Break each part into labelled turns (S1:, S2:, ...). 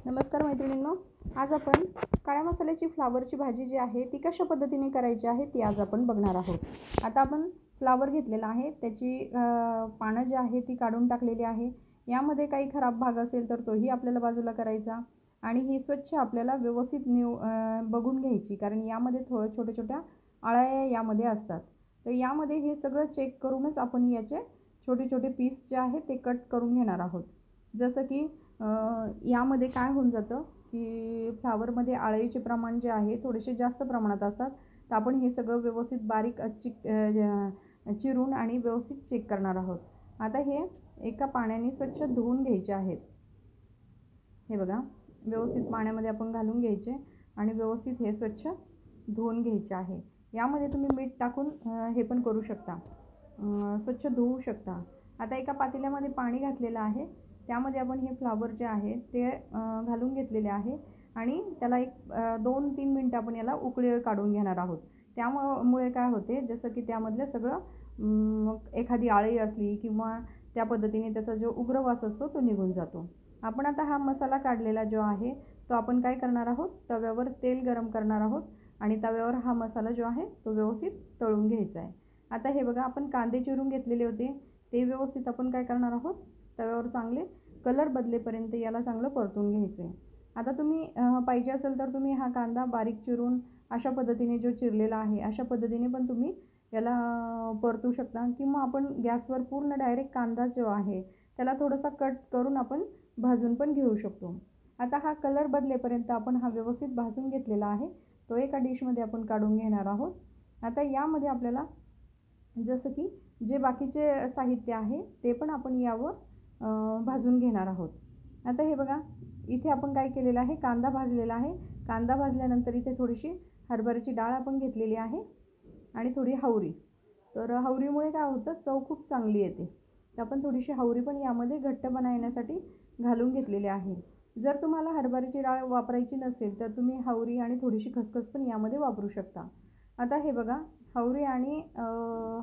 S1: नमस्कार मैत्रिणींनो, आज आपण काळ्या मसाल्याची फ्लावरची भाजी जी आहे ती कशा पद्धतीने करायची आहे ती आज आपण बघणार आहोत। आता आपण फ्लावर घेतलेला आहे, त्याची पानं जी आहे ती काढून टाकलेली आहे। यामध्ये काही खराब भाग असेल तर तोही आपल्याला बाजूला करायचा आणि ही स्वच्छ आपल्याला व्यवस्थित बघून घ्यायची, कारण यामध्ये छोट्या छोट्या अळ्या यामध्ये असतात। तर यामध्ये हे सगळं चेक करूनच आपण याचे छोटे छोटे पीस जे आहेत ते कट करून घेणार आहोत। जसं की यामध्ये काय होऊन जातं की फ्लावरमध्ये अळीचे प्रमाण जे आहे थोडेसे जास्त प्रमाणात असतात, तर आपण हे सगळं व्यवस्थित बारीक चिरून आणि व्यवस्थित चेक करणार आहोत। आता हे एका पाण्याने स्वच्छ धुवून घ्यायचे आहेत। हे बघा, व्यवस्थित पाण्यामध्ये आपण घालून घ्यायचे आणि व्यवस्थित हे स्वच्छ धुवून घ्यायचे आहे। यामध्ये तुम्ही मीठ टाकून हे पण करू शकता, स्वच्छ धुवू शकता। आता एका पातेल्यामध्ये पाणी घातलेलं आहे, त्यामध्ये आपण हे फ्लावर जे आहे ते घालून घेतलेले आहे आणि त्याला एक 2-3 मिनिटं आपण याला उकळी काढून घेणार आहोत। त्यामुळे काय होते, जसं की त्यामधलं सगळं एखादी आळी असली किंवा त्या पद्धतीने त्याचा जो उग्र वास असतो तो निघून जातो। आपण आता हा मसाला काढलेला जो आहे तो आपण काय करणार आहोत, तव्यावर तेल गरम करणार आहोत आणि तव्यावर हा मसाला जो आहे तो व्यवस्थित तळून घ्यायचा आहे। आता हे बघा, आपण कांदे चिरून घेतलेले होते ते व्यवस्थित आपण काय करणार आहोत, तव्यावर चांगले कलर बदलेपर्यंत याला चांगलं परतून घ्यायचं आहे। आता तुम्ही पाहिजे असेल तर तुम्ही हा कांदा बारीक चिरून अशा पद्धतीने जो चिरलेला आहे अशा पद्धतीने पण तुम्ही याला परतू शकता, किंवा आपण गॅसवर पूर्ण डायरेक्ट कांदा जो आहे त्याला थोडासा कट करून आपण भाजून पण घेऊ शकतो। आता हा कलर बदलेपर्यंत आपण हा व्यवस्थित भाजून घेतलेला आहे तो एका डिशमध्ये आपण काढून घेणार आहोत। आता यामध्ये आपल्याला जसं की जे बाकीचे साहित्य आहे ते पण आपण यावर भाजून घेणार आहोत। आता हे बघा, इथे आपण काय केलेलं आहे, कांदा भाजलेला आहे। कांदा भाजल्यानंतर इथे थोडीशी हरभऱ्याची डाळ आपण घेतलेली आहे आणि थोडी हावरी। तर हावरीमुळे काय होतं, चव खूप चांगली येते, तर आपण थोडीशी हावरी पण यामध्ये घट्टपणा येण्यासाठी घालून घेतलेली आहे। जर तुम्हाला हरभऱ्याची डाळ वापरायची नसेल तर तुम्ही हावरी आणि थोडीशी खसखस पण यामध्ये वापरू शकता। आता हे बघा, हावरी आणि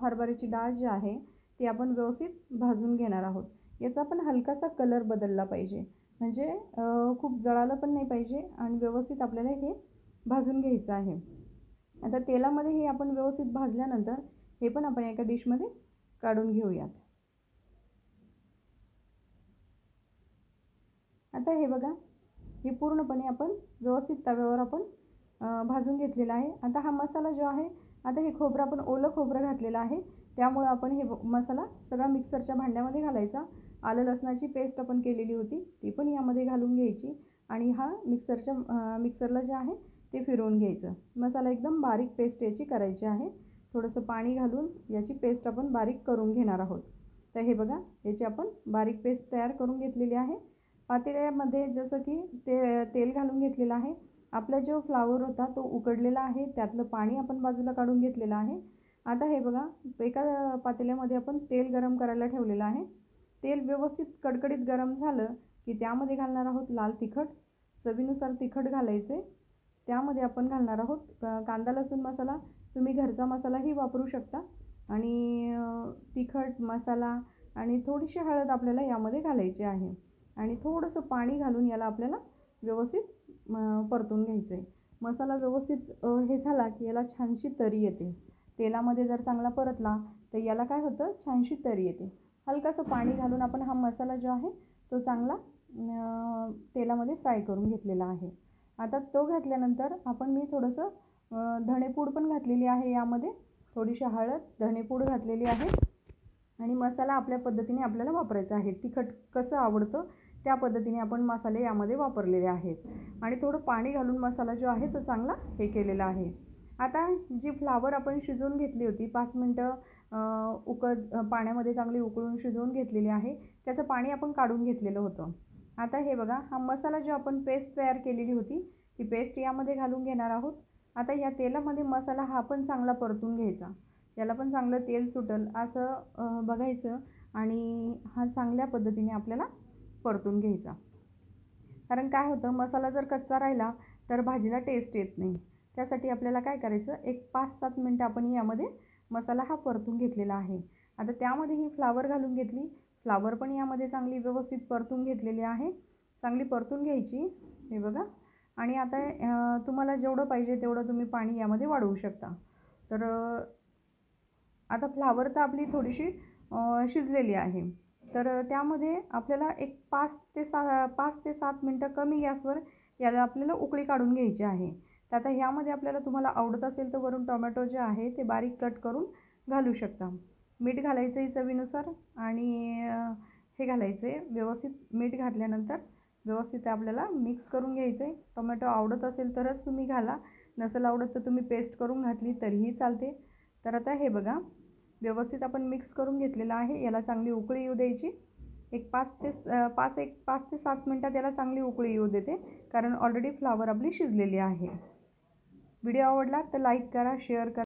S1: हरभऱ्याची डाळ जी आहे ती आपण व्यवस्थित भाजून घेणार आहोत। याचा पण हलकासा कलर बदलला पाहिजे, म्हणजे खूप जळालं पण नाही पाहिजे आणि व्यवस्थित आपल्याला हे भाजून घ्यायचं आहे। आता तेलामध्ये हे आपण व्यवस्थित भाजल्यानंतर हे पण आपण एका डिशमध्ये काढून घेऊयात। आता हे बघा, हे पूर्णपणे आपण व्यवस्थित तव्यावर आपण भाजून घेतलेला आहे। आता हा मसाला जो आहे, आता हे खोबरं आपण ओलं खोबरं घातलेलं आहे, त्यामुळे आपण हे मसाला सगळा मिक्सरच्या भांड्यामध्ये घालायचा। आलं लसणाची पेस्ट आपण केलेली होती ती पण यामध्ये घालून घ्यायची आणि हा मिक्सरला जे आहे ते फिरवून घ्यायचं। मसाला एकदम बारीक पेस्ट याची करायची आहे। थोडंसं पाणी घालून याची पेस्ट आपण बारीक करून घेणार आहोत। तर हे बघा, याची आपण बारीक पेस्ट तयार करून घेतलेली आहे। पातेल्यामध्ये जसं की तेल घालून घेतलेलं आहे। आपला जो फ्लावर होता तो उकडलेला आहे, त्यातलं पाणी आपण बाजूला काढून घेतलेलं आहे। आता हे बघा, एका पातेल्यामध्ये आपण तेल गरम करायला ठेवलेलं आहे। तेल व्यवस्थित कडकडीत गरम झालं की त्यामध्ये घालणार आहोत लाल तिखट, चवीनुसार तिखट घालायचे। त्यामध्ये आपण घालणार आहोत कांदा लसूण मसाला, तुम्ही घरचा मसालाही वापरू शकता, आणि तिखट मसाला आणि थोडीशी हळद आपल्याला यामध्ये घालायची आहे आणि थोडंसं पाणी घालून याला आपल्याला व्यवस्थित परतून घ्यायचं आहे। मसाला व्यवस्थित हे झाला की याला छानशी तरी येते। तेलामध्ये जर चांगला परतला तर याला काय होतं, छानशी तरी येते। हलकासं पाणी घालून आपण हा मसाला जो आहे तो चांगला तेलामध्ये फ्राय करून घेतलेला आहे। आता तो घातल्यानंतर मी थोडंसं धणेपूड पण घातलेली आहे, यामध्ये थोडीशी हळद, धणेपूड घातलेली आहे आणि मसाला आपल्या पद्धतीने आपल्याला वापरायचा आहे। तिखट कसं आवडतं त्या पद्धतीने आपण मसाले यामध्ये वापरलेले आहेत आणि थोडं पाणी घालून मसाला जो आहे तो चांगला हे केलेला आहे। आता जी फ्लावर आपण शिजवून घेतली होती 5 मिनिटं पाण्यामध्ये चांगली उकळून शिजवून घेतलेली आहे, त्याचं पाणी आपण काढून घेतलेलं होतं। आता हे बघा, हा मसाला जो आपण पेस्ट तयार केलेली होती ती पेस्ट यामध्ये घालून घेणार आहोत। आता या तेलामध्ये मसाला हा पण चांगला परतून घ्यायचा, याला पण चांगलं तेल सुटेल असं बघायचं आणि हा चांगल्या पद्धतीने आपल्याला परतून घ्यायचा। कारण काय होतं, मसाला जर कच्चा राहिला तर भाजीला टेस्ट येत नाही। त्यासाठी आपल्याला काय करायचं, एक 5-7 मिनिटं आपण यामध्ये मसाला हा परतून घेतलेला आहे। आता त्यामध्ये ही फ्लावर घालून घेतली, फ्लावर पण यामध्ये चांगली व्यवस्थित परतून घेतलेली आहे। चांगली परतून घ्यायची हे बघा. आणि आता तुम्हाला जेवढं पाहिजे तेवढं तुम्ही पाणी यामध्ये वाढवू शकता. तर आता फ्लावर तर आपली थोडीशी शिजलेली आहे. तर त्यामध्ये आपल्याला एक 5 ते 7 मिनटं कमी गॅसवर याला आपल्याला उकळी काढून घ्यायची आहे. तर आता ह्यामध्ये आपल्याला तुम्हाला आवडत असेल तर वरून टोमॅटो जे आहे ते बारीक कट करून घालू शकता. मीठ घालायचं आहे चवीनुसार आणि हे घालायचं आहे. व्यवस्थित मीठ घातल्यानंतर व्यवस्थित आपल्याला मिक्स करून घ्यायचं आहे. टोमॅटो आवडत असेल तरच तुम्ही घाला, नसेल आवडत तर तुम्ही पेस्ट करून घातली तरीही चालते. तर आता हे बघा, व्यवस्थित आपण मिक्स करून घेतलेलं आहे. याला चांगली उकळी येऊ द्यायची. एक 5 ते 7 मिनटात याला चांगली उकळी येऊ देते, कारण ऑलरेडी फ्लावर आपली शिजलेली आहे. व्हिडिओ आवडला तर लाईक करा, शेअर करा.